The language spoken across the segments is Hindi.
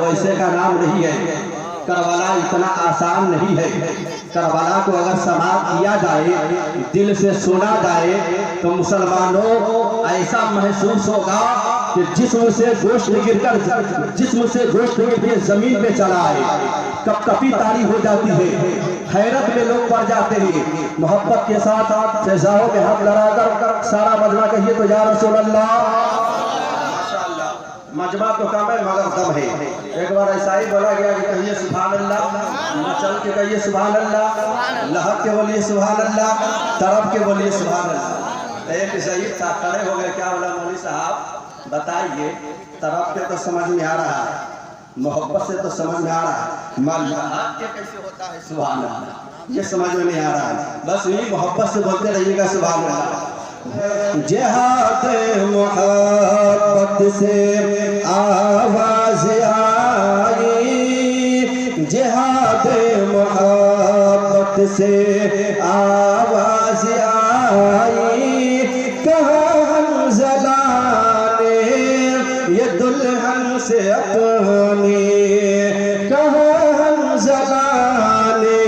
वैसे का नाम नहीं है। करबला इतना आसान नहीं है। करबला को अगर समाप्त किया जाए, दिल से सुना जाए, तो मुसलमानों ऐसा महसूस होगा कि जिस्म से गोश्त गिरकर जिस्म से गोश्त गिर जमीन पे चला है, कपकपी तारी हो जाती है, हैरत में लोग पड़ जाते हैं। मोहब्बत के साथ फैजाओं में हाथ लड़ाकर सारा मजमा कहिए तो या रसूल अल्लाह। माशाअल्लाह, मजमा तो कम है मगर दम है। एक बार ऐसा ही बोला गया कि कहिए सुभान अल्लाह, मचल के कहिए सुभान अल्लाह, लहक के बोलिए सुभान अल्लाह, तरफ के बोलिए सुभान अल्लाह। एक शहीद था, खड़े हो गए, क्या बोला मौलवी साहब बताइए, तरफ के तो समझ में आ रहा है, मोहब्बत से तो समझ में आ रहा है, लहक के कैसे होता है सुभान अल्लाह, ये समझ में नहीं आ रहा है। बस यही मोहब्बत से बोलते रहिएगा सुभान अल्लाह। जिहाद मोहब्बत से आवाज आई, जिहाद मोहब्बत से आवाज आई, कहाँ हंज़ला ने ये दुल्हन से अपनी, कहाँ हंज़ला ने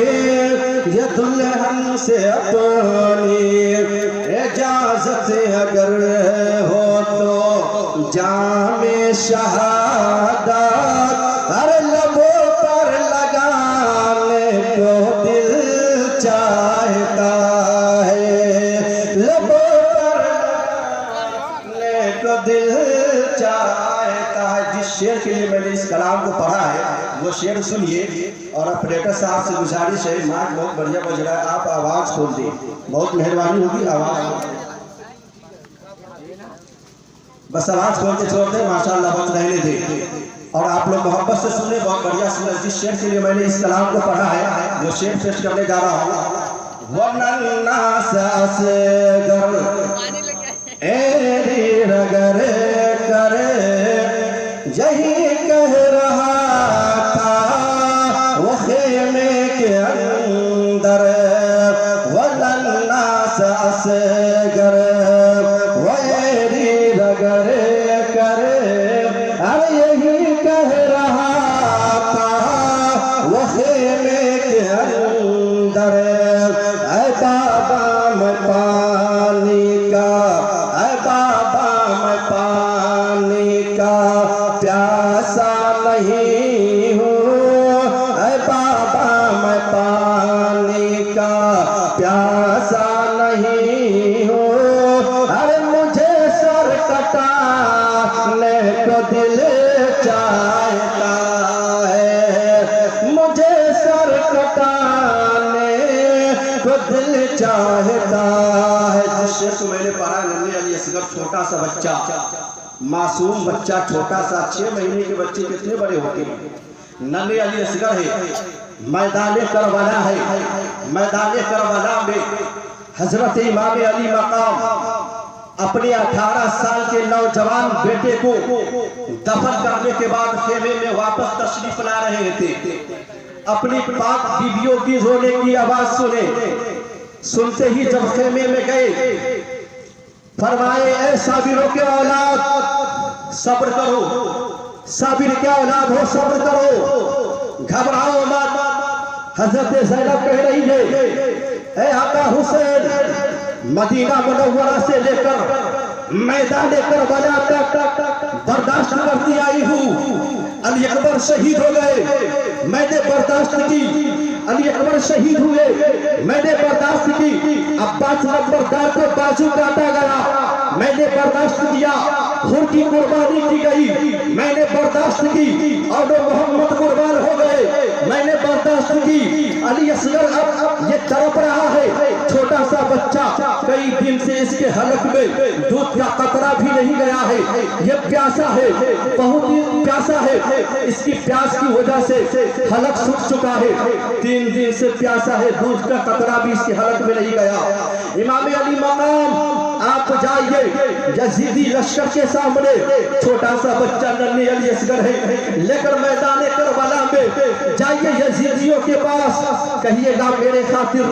ये दुल्हन से अपनी, इजाजत अगर हो तो जामे शहादत हर लबों पर लगाने को दिल चाहता है, लबों पर लगाने को दिल चाहता है। जिस शेर के लिए मैंने इस कलाम को पढ़ा है वो शेर सुनिए, और ऑपरेटर साहब से गुजारिश है, माइक बहुत बढ़िया बज रहा है, आप आवाज खोल दें, बहुत मेहरबानी होगी। आवाज बस आवाज खोल के छोड़ दे, माशाअल्लाह, बस रहने दे, और आप लोग मोहब्बत से सुने, बहुत बढ़िया सुने। जिस शेर के लिए मैंने इस कलाम को पढ़ा है वो शेर पेश करने जा रहा हूँ। वन्ना असगर एरी रगर करे यही कह रहा था वो खेमे के अंदर, वन्ना असगर वैरी रगर करे, अरे यही कह रहा था वो खेमे के अंदर, ऐ बाबा मैं पानी का, ऐ बाबा मैं पानी का प्यासा नहीं हूँ, ऐ बाबा मैं पानी का प्यासा नहीं हूँ, अरे मुझे सर कटाने को दिल चाहता है, मुझे सर कटाने को दिल चाहता है। जिस शेर को मैंने पढ़ा, नन्हे अली असगर, छोटा सा बच्चा, मासूम बच्चा, छोटा सा 6 महीने के बच्चे कितने बड़े होते हैं। नन्हे अली असगर है, मैदान करबला है, मैदान करबला में हजरत इमाम अली मकाम अपने 18 साल के नौजवान बेटे को दफन करने के बाद खेमे में वापस तशरीफ ला रहे थे। अपनी पाक बीवियों की रोने की आवाज सुने, सुनते ही जब खेमे में गए, फरमाए ऐ साबिरों के औलाद सब्र करो, साबिर के औलाद हो सब्र करो, घबराओ मत। हजरत ज़ैनब कह रही है, ऐ आका हुसैन मदीना मुनव्वरा से लेकर मैदान करबला तक बर्दाश्त करती आई हूँ। अली अकबर शहीद हो गए, मैंने बर्दाश्त की, अली अकबर शहीद हुए, मैंने बर्दाश्त की, अब्बास नंबरदार को बाजू काटा गया, मैंने बर्दाश्त किया, खून की कुर्बानी की गई, मैंने बर्दाश्त की, और मोहम्मद कुर्बान हो गए, मैंने बर्दाश्त की। अली असगर अब ये तड़प रहा है, छोटा सा बच्चा, कई दिन से इसके हलक में दूध का कतरा भी नहीं गया है, ये प्यासा है, बहुत ही प्यासा है, इसकी प्यास की वजह से हलक सूख चुका है, 3 दिन से प्यासा है, दूध का कतरा भी इसके हलक में नहीं गया। इमाम अली मकाम आप जाइए यजीदी लश्कर के सामने, छोटा सा बच्चा नन्हे अली असगर है, लेकर मैदान करबला में जाइए यजीदियों के पास, कहिएगा मेरे खातिर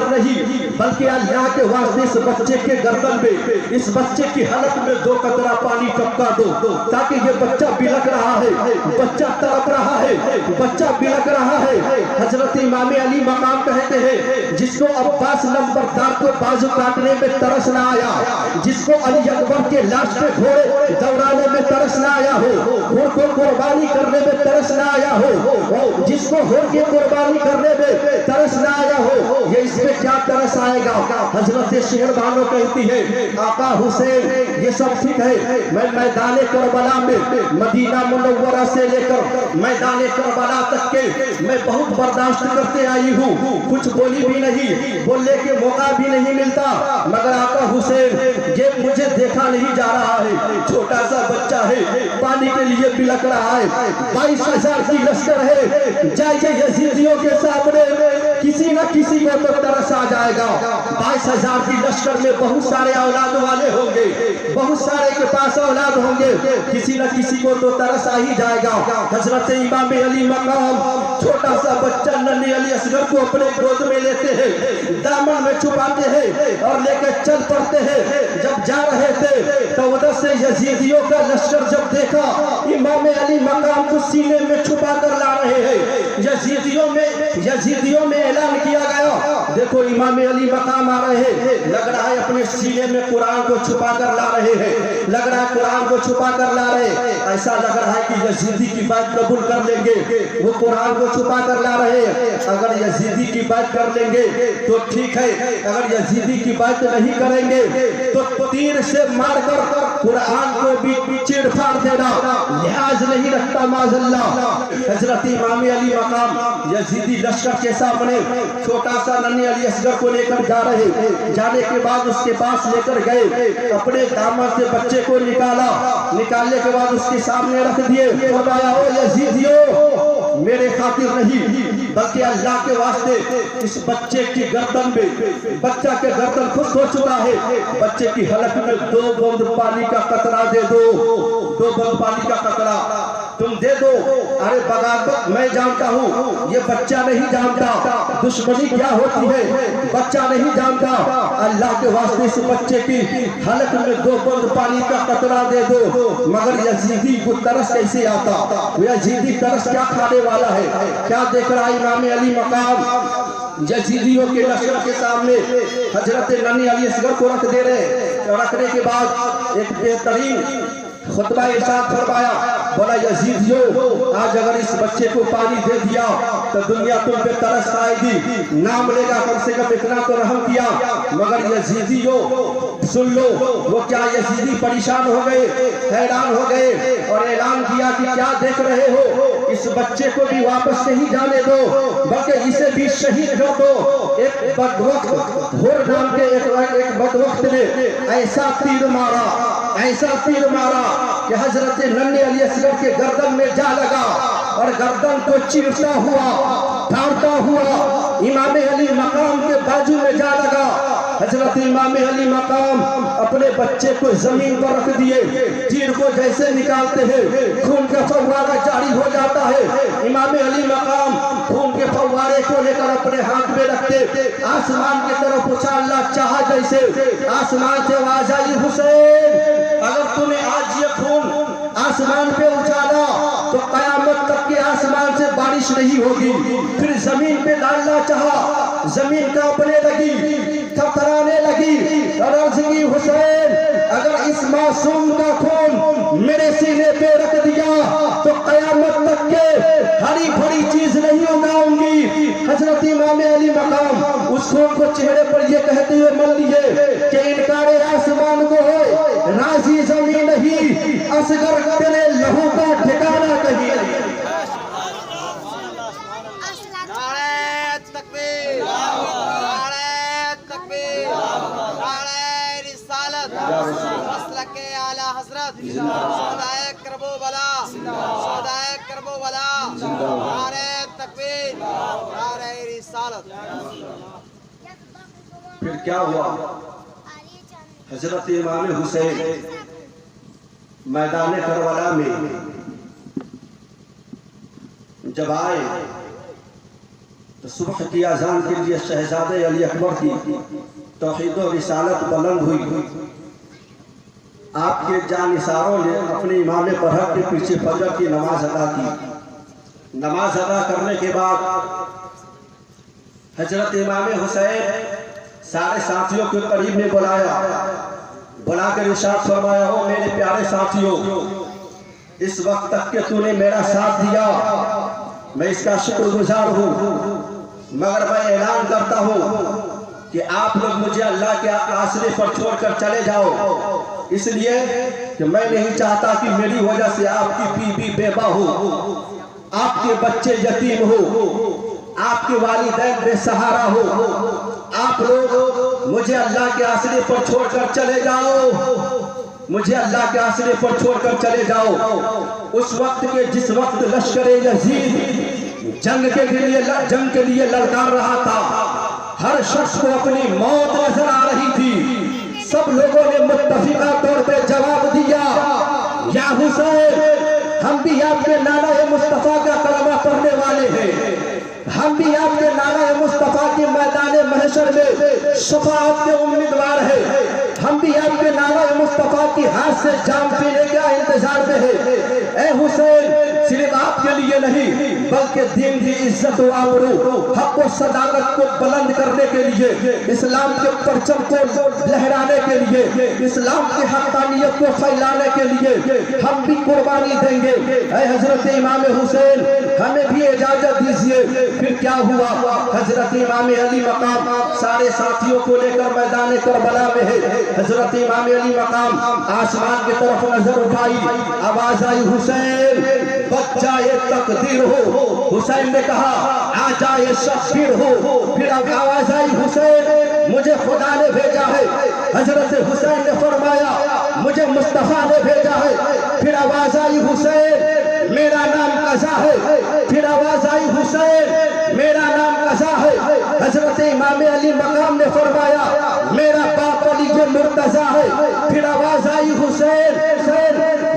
नहीं, बल्कि अल्लाह के वास्ते इस बच्चे के गर्दन में, इस बच्चे की हलक में 2 कतरा पानी टपका दो, ताकि ये बच्चा बिलक रहा है, बच्चा तड़प रहा है, बच्चा बिलक रहा है। हजरत इमाम अली मकाम कहते हैं, जिसको अब्बास नंबरदार को बाजू काटने में तरस ना आया, जिसको अली अकबर के लाश पे घोड़े दौड़ाने में तरस ना आया हो, घोड़ को कुर्बानी करने में तरस ना आया हो, जिसको घोड़ की कुर्बानी करने में तरस ना आया हो, ये इसमें क्या तरस आएगा। हजरत शेरबानो कहती है, आका हुसैन ये सब ठीक है, मैं मैदान करबला में मदीना मुनव्वरा से लेकर मैदान करबला तक के मैं बहुत बर्दाश्त करते आई हूँ, कुछ बोली भी नहीं, बोलने के मौका भी नहीं मिलता, मगर आका हुसैन ये मुझे देखा नहीं जा रहा है, छोटा सा बच्चा है, पानी के लिए बिलक रहा है, 22,000 की लश्कर है, जाइए यजीदियों के सामने किसी न किसी को तो तरस आ जाएगा। 22,000 की लश्कर में बहुत सारे औलाद वाले होंगे, बहुत सारे के पास औलाद होंगे, किसी न किसी को तो तरस आ ही जाएगा। हजरत इमाम अली मकाम छोटा सा बच्चा नन्ही अली असगर को अपने गोद में लेते हैं, दामन में छुपाते हैं और लेकर चल पड़ते हैं। जब जा रहे थे तो उधर से यजीदियों का लश्कर जब देखा, इमाम अली मकाम को सीने में छुपा कर ला रहे हैं। यजीदियों में ऐलान किया गया, देखो इमाम अली मकाम आ रहे हैं, लग रहा है अपने सीने में कुरान को छुपा कर ला रहे हैं, लग रहा है कुरान को छुपा कर ला रहे, ऐसा लग रहा है कि यजीदी की बात कबूल कर लेंगे, वो कुरान को छुपा कर ला रहे हैं। अगर यजीदी की बात कर लेंगे तो ठीक है, अगर यजीदी की बात नहीं करेंगे तो तीर से मारकर कुरान को भी चीर फाड़ देना, लिहाज नहीं रखता माज़अल्लाह। हजरत इमाम अली मकाम यजीदी लश्कर के सामने छोटा सा नन्ही अली असगर को लेकर जा रहे, जाने के बाद उसके पास लेकर गए, अपने दामन से बच्चे को निकालने के बाद उसके सामने रख दिए, फरमाया ओ यजीदियों मेरे खातिर नहीं, बल्कि अल्लाह के वास्ते इस बच्चे की गर्दन में, बच्चा के गर्दन खुश हो चुका है, बच्चे की हलक में 2 बूंद पानी का कतरा दे दो, 2 बूंद पानी का कतरा तुम दे दो। अरे बगावत मैं जानता हूँ, ये बच्चा नहीं जानता दुश्मनी क्या होती है, बच्चा नहीं जानता, अल्लाह के वास्ते इस बच्चे की हलक में 2 बूंद पानी का कतरा दे दो। मगर यजीदी को तरस कैसे आता, यजीदी तरस क्या खाने वाला है, क्या देख रहा है इमाम अली मकाम यजीदियों के लश्कर के सामने हजरत नन्ही अली असगर को रख दे रहे, रखने के बाद एक बेहतरीन खुतबा इरशाद फरमाया, बोला यजीदियों आज अगर इस बच्चे को पानी दे दिया तो दुनिया तुम पे तरस खाएगी, नाम लेगा, कम से कम इतना तो रहम किया। मगर यजीदियों सुन लो, वो क्या यजीदी परेशान हो गए, हैरान हो गए और ऐलान किया कि क्या देख रहे हो, इस बच्चे को भी वापस नहीं जाने दो, बल्कि इसे भी शहीद कर दो। एक बदवक्त घोर नाम के एक बदवक्त ने ऐसा तीर मारा कि हजरत नन्ही अली असगर के गर्दन में जा लगा और गर्दन को चीरता हुआ फाड़ता हुआ इमाम अली मकाम के बाजू में जा लगा। हजरत इमाम अली मकाम अपने बच्चे को जमीन पर रख दिए, तीर को जैसे निकालते हैं खून का फव्वारा जारी हो जाता है। इमाम अली मकाम खून के फव्वारे को लेकर अपने हाथ में रखते, आसमान की तरफ उछालना चाहा, जैसे आसमान से आवाज आई, हुसैन अगर तूने आज ये खून आसमान पे उछाला तो कयामत तक के आसमान से बारिश नहीं होगी। फिर जमीन पे डालना चाहा, जमीन कांपने लगी, थरथराने लगी और अर्ज की, हुसैन अगर इस मासूम का खून मेरे सीने पे रख दिया तो कयामत तक के हरी भरी चीज नहीं उगाऊंगी। हजरत इमाम अली मकाम उस खून को चेहरे पर ये कहते हुए मान लिए कि इनकारे आसमान को है, राजी जमीन नहीं, असगर तेरे लहू का ठिकाना कहीं नहीं। फिर क्या हुआ, हजरत इमाम हुसैन मैदान करबला में जब आए तो सुबह की अजान के लिए शहजादे अली अकबर की तौहीद और रिसालत बुलंद हुई। आपके जानिसारों ने अपने इमाम बरहक के पीछे फजर की नमाज अदा की। नमाज अदा करने के बाद हजरत इमाम हुसैन सारे साथियों के करीब में बुलाकर इरशाद फरमाया, हो मेरे प्यारे साथियों, इस वक्त तक के तूने मेरा साथ दिया, मैं इसका शुक्रगुजार हूँ, मगर मैं ऐलान करता हूँ कि आप लोग मुझे अल्लाह के आसरे पर छोड़कर चले जाओ, इसलिए कि मैं नहीं चाहता कि मेरी वजह से आपकी बीवी बेवा हो, आपके बच्चे यतीम हो, आपके वालिदैन बेसहारा हो। आप लोग मुझे अल्लाह के आसरे पर छोड़कर चले जाओ, मुझे अल्लाह के आसरे पर छोड़कर चले जाओ। उस वक्त के जिस वक्त लश्कर यजीद जंग के लिए ललकार रहा था, हर शख्स को अपनी मौत नजर आ रही थी। सब लोगों ने मुत्तफिका तौर पे जवाब दिया, या हुसैन, हम भी आपके नारा मुस्तफा का कलमा पढ़ने वाले हैं, हम भी आपके नारा मुस्तफा के मैदान महशर में शफाअत के उम्मीदवार हैं, हम भी आपके नारा मुस्तफा की हाथ से जाम पीने का इंतजार में है। ए हुसैन, सिर्फ आपके लिए नहीं बल्कि दीन की इज्जत व आबरू, हक व सदाकत को बुलंद करने के लिए, इस्लाम के परचम को लहराने के लिए, इस्लाम की हक़ानियत को फैलाने के लिए हम भी कुर्बानी देंगे। ए हजरत इमाम हुसैन, हमें भी इजाजत दीजिए। फिर क्या हुआ, हजरत इमाम अली मकाम सारे साथियों को लेकर मैदान करबला में है। हजरत इमाम अली मकाम आसमान की तरफ नजर उठाई, आवाज आई, हुसैन बच्चा ये तकदीर हो। हुसैन ने कहा, आ जाए शब्बीर हो। फिर अब आवाज आई, हुसैन मुझे खुदा ने भेजा है। हजरत हुसैन ने फरमाया, मुझे मुस्तफा ने भेजा है। फिर आवाज आई, हुसैन मेरा नाम कज़ा है। फिर आवाज आई, हुसैन मेरा नाम कज़ा है। हजरत इमाम अली मकाम ने फरमाया, मेरा बाप अली के मुर्तजा है। फिर आवाज आई, हुसैन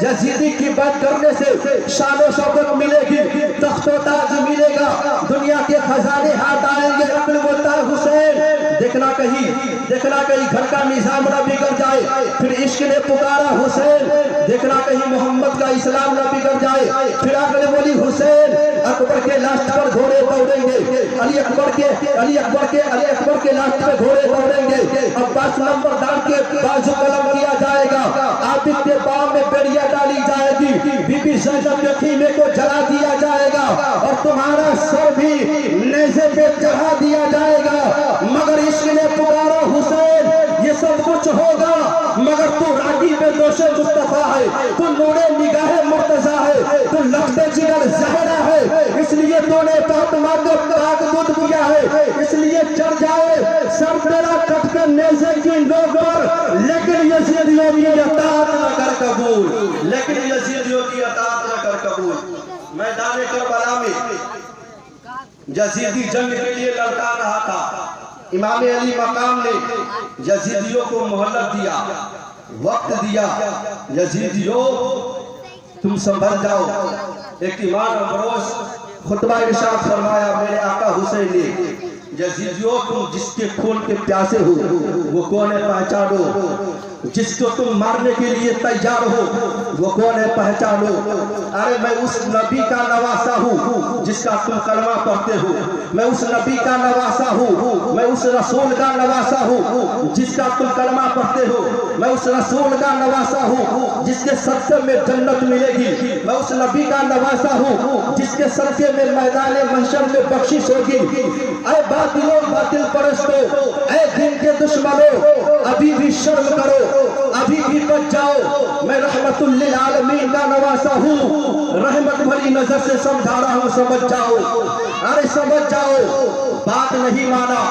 यजीदी की बात करने से शानो शौकत मिलेगी, तख्तो ताज मिलेगा, दुनिया के खजाने हाथ आएंगे। अक्ल बोलता है, हुसैन देखना कहीं घर का निजाम न बिगड़ जाए। फिर इश्क ने पुकारा, हुसैन देखना कहीं मोहम्मद का इस्लाम न बिगड़ जाए। फिर आगे बोली, हुसैन अकबर के लास्ट पर घोड़े दौड़ेंगे, अली अकबर के लास्ट पे घोड़े दौड़ेंगे। अब्बास नंबरदार के बाजू कलम किया जाएगा, आबिद के पांव में बेड़िया डाली जाएगी, बीबी ज़ैनब के खीमे को जला दिया जाएगा और तुम्हारा सर भी नेज़े पे चढ़ा दिया जाएगा। मगर इश्क ने पुकारा, हुसैन ये सब कुछ होगा मगर तू रागी पे दोषे मुस्तफा है, तू नूरे निगाहे मुर्तजा है, तू लफ्ज़े जिगर ज़हरा है, इसलिए तूने फातिमा को ताक दूध दिया है, इसलिए चढ़ जाए सर तेरा कट कर नेज़े की नोक पर। लेकिन यजीदियों की अताअत न कर कबूल, लेकिन यजीदियों की अताअत न कर कबूल। मैदान करबला में यजीदी जंग के लिए लड़का रहा था। इमाम अली मकाम ने यजीदियों को मोहलत दिया, वक्त दिया, यजीदियों तुम संभल जाओ। एक इमाम अमरोज खुतबा इरशाद फरमाया, मेरे आका हुसैन ने, यजीदियों तुम जिसके खून के प्यासे हो वो कौन है पहचानो, जिसको तुम मारने के लिए तैयार हो वो कौन है पहचानो। अरे मैं उस नबी का नवासा हूँ जिसका तुम कलमा पढ़ते हो, मैं उस नबी का नवासा हूँ, मैं उस रसूल का नवासा हूँ जिसका तुम कलमा पढ़ते हो, मैं उस रसूल का नवासा हूँ जिसके सदक़े में जन्नत मिलेगी, मैं उस नबी का नवासा हूँ जिसके सदक़े में मैदान महशर में बख्शिश होगी। अरे बातिलों बातिल परस्तों, ऐ दिन के दुश्मनों, अभी भी शर्म करो, अभी भी बच जाओ। मैं रहमतुल लिल आलमीन का नवासा हूँ, रहमत भरी नजर से समझा रहा हूँ, समझ जाओ। अरे समझ जाओ, बात नहीं माना,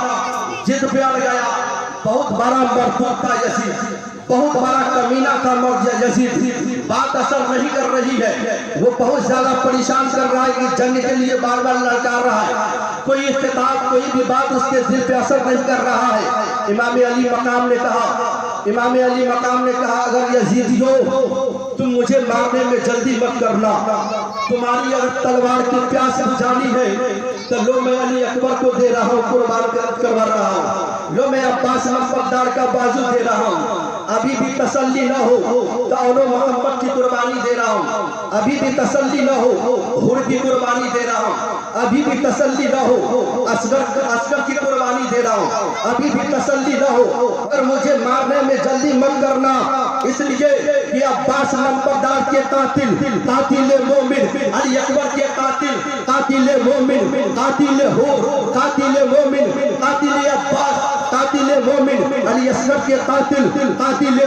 जिद पे अड़ गया, बहुत बड़ा मरदूद था यजीद, बहुत बड़ा कमीना था यजीद। बात असर नहीं कर रही है, वो बहुत ज्यादा परेशान कर रहा है कि जंग के लिए बार बार ललकार रहा है, कोई इख्तिताब कोई भी बात उसके दिल पे असर नहीं कर रहा है। इमाम अली मकाम ने कहा, अगर यजीदी हो तुम मुझे मारने में जल्दी मत करना, तुम्हारी अगर तलवार की प्यास बुझानी है तो लो मैं अली अकबर को दे रहा हूँ, कुर्बान करवा रहा हूँ। लो मैं अब्बास नंबरदार का बाजू दे रहा हूँ। अभी भी तसल्ली न हो तो औनो मोहम्मद की कुर्बानी दे रहा हूँ। अभी भी तसल्ली न हो हुर की कुर्बानी दे रहा हूँ। अभी भी तसल्ली न हो असगर की कुर्बानी दे रहा हूँ। अभी भी तसल्ली न हो और मुझे मारने में जल्दी मत करना, इसलिए कि अब्बास नंबरदार के कातिल मोमिन, अली अकबर के कातिल मोमिन, कातिल मोमिन, कातिल अब्बास, कातिल मोमिन, अली असगर के कातिल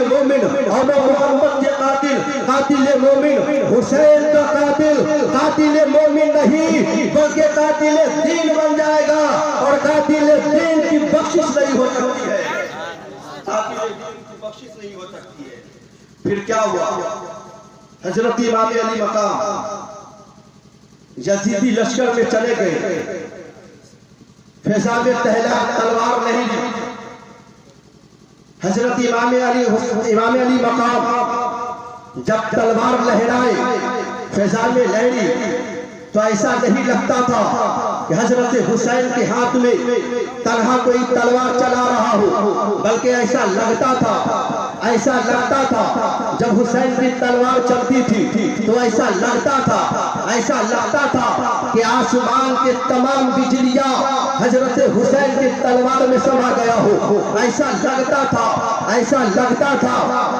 मोमिन, और मोहम्मद के कातिल मोमिन, हुसैन का कातिल मोमिन नहीं बल्कि कातिल दीन बन जाएगा और कातिल दीन की बख्शिश नहीं हो सकती है। कातिल दीन की बख्शिश नहीं हो सकती है। फिर क्या हुआ? हजरत इमाम अली मकाम यजीदी लश्कर में चले गए। फैजा में तहला तलवार नहीं ली। हजरत इमाम अली मकाम जब तलवार लहराए, फैजा में लहरी, तो ऐसा नहीं लगता था कि हजरत हुसैन के हाथ में तन्हा कोई तलवार चला रहा हो, बल्कि ऐसा लगता था जब हुसैन की तलवार चलती थी तो ऐसा लगता था कि आसमान के तमाम बिजलियां हजरत हुसैन की तलवार में समा गया हो। ऐसा लगता था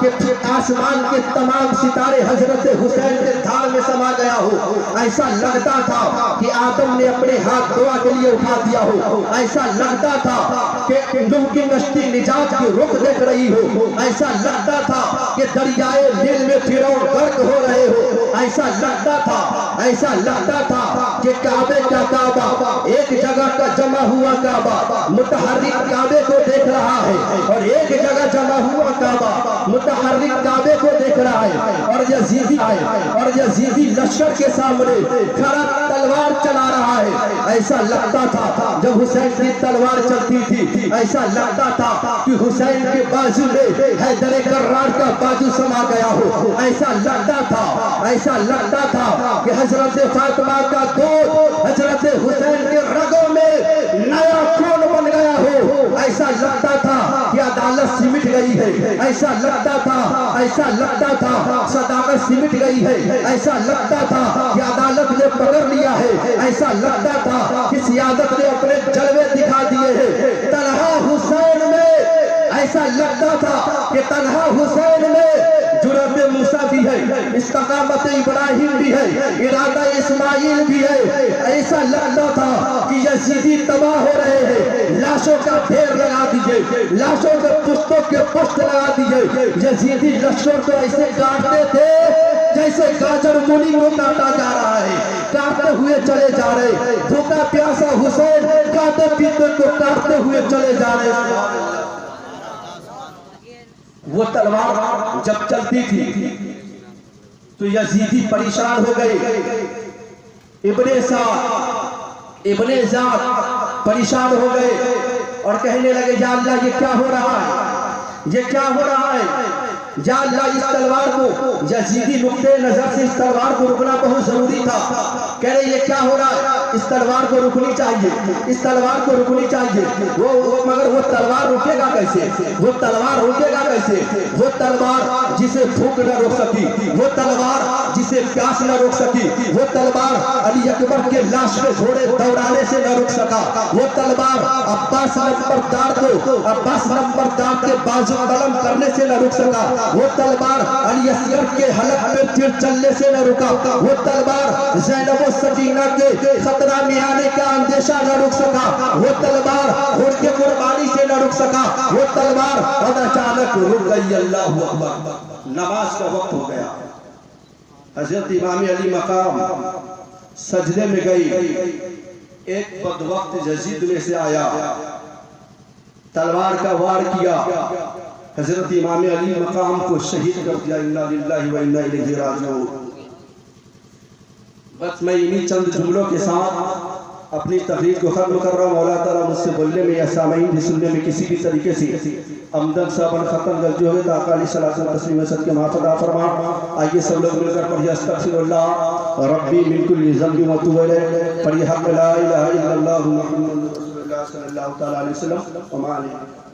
कि आसमान के तमाम सितारे हजरत हुसैन के धार में समा गया हो। ऐसा लगता था कि आदम ने अपने हाथ दुआ के लिए उठा दिया हो। ऐसा लगता था कि नूह की कश्ती निजात की रुख देख रही हो। ऐसा लगता था कि दरियाए नील में फिरौन गर्क हो रहे हो। ऐसा लगता था कि काबे का काबा, एक जगह का जमा हुआ काबा मुतहर्रिक काबे को देख रहा है और एक जगह जमा हुआ काबा मुतहर्रिक काबे को देख रहा है। और यजीदी लश्कर के सामने खड़ा तलवार चला रहा है। ऐसा लगता था जब हुसैन की तलवार चलती थी, ऐसा लगता था कि हुसैन के बाजू में हैदर कर्रार का बाजू समा गया हो। ऐसा लगता था कि हजरत फातिमा का दूध हजरत हुसैन के रगों में नया खून बन गया हो। ऐसा लगता था कि अदालत सिमट गई है। ऐसा लगता था सदाकत सिमट गई है। ऐसा लगता था कि अदालत ने पकड़ लिया है। ऐसा लगता था कि सियादत ने अपने जलवे दिखा दिए हैं। तन्हा हुसैन में ऐसा लगता था कि तन्हा हुसैन में जुर्रत मूसा भी है, इस्तकामत इब्राहिम भी है, इरादा इस्माइल भी है। ऐसा लगता था कि यजीदी तबाह हो रहे हैं। लाशों का ढेर लगा दीजिए, लाशों के पुश्तों के पुष्ट लगा दीजिए। यजीदी लश्कर को ऐसे काटते थे जैसे गाजर मूली को काटा जा रहा है। काटते हुए चले जा रहे, भूखा प्यासा हुसैन खाते पीते को काटते हुए चले जा रहे। वो तलवार जब चलती थी तो यजीदी परेशान हो गए। इब्ने ज़ाद परेशान हो गए और कहने लगे, या अल्लाह ये क्या हो रहा है, या अल्लाह इस तलवार को, यजीदी नुक्ते नजर से इस तलवार को रुकना बहुत जरूरी था। कह रहे ये क्या हो रहा है, इस तलवार को रुकनी चाहिए। मगर वो तलवार रुकेगा कैसे? वो तलवार जिसे भूख न रोक सकी, वो तलवार जिसे प्यास न रोक सकी, वो तलवार अली अकबर के लाश पे घोड़े दौड़ाने से न रुक सका, वो तलवार अब्बास नंबरदार के बाजू कलम करने से न रुक सका, वो तलवार अली असगर के हलक पे तीर चलने से न रुका, वो तलवार ज़ैनब व सकीना के खतरा में आने का अंदेशा न रुक सका, वो तलवार उनके कुर्बानी से न रुक सका, वो तलवार और अचानक रुक गई। अल्लाहू अकबर। नमाज का वक्त हो गया। हजरत इमाम अली मकाम सजदे में गई। एक बदवक्त यजीद में से आया, तलवार का वार किया, हजरत इमाम अली मकाम को शहीद कर दिया। इन्ना लिल्लाहि व इन्ना इलैहि राजिऊन। बस मैं इन्हीं चंद जुमलों के साथ अपनी तकरीर को ख़त्म कर रहा हूँ। मौला ताला मुझसे बोलने में या सामईन भी सुनने में किसी भी तरीके से आमदन साबन ख़त्म गलती हो गई तो अकाली सलात तस्लीम सद के माफ़ फरमा। आइए सब लोग मिलकर पढ़िए अस्तग़फिरुल्लाह रब्बी मिन कुल्लि ज़ंबिन व तूबु इलैह। पढ़िए हक़ ला इलाहा इल्लल्लाहु मुहम्मदुर रसूलुल्लाह सल्लल्लाहु तआला अलैहि वसल्लम।